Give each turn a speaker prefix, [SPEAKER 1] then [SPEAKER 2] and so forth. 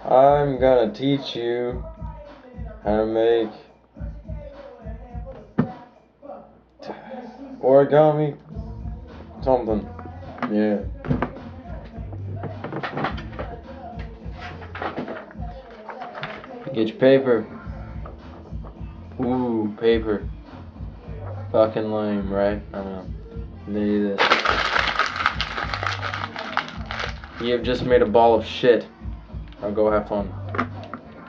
[SPEAKER 1] I'm gonna teach you how to make origami something. Yeah. Get your paper. Ooh, paper. Fucking lame, right? I know. Then you do this. You have just made a ball of shit. Now go have fun.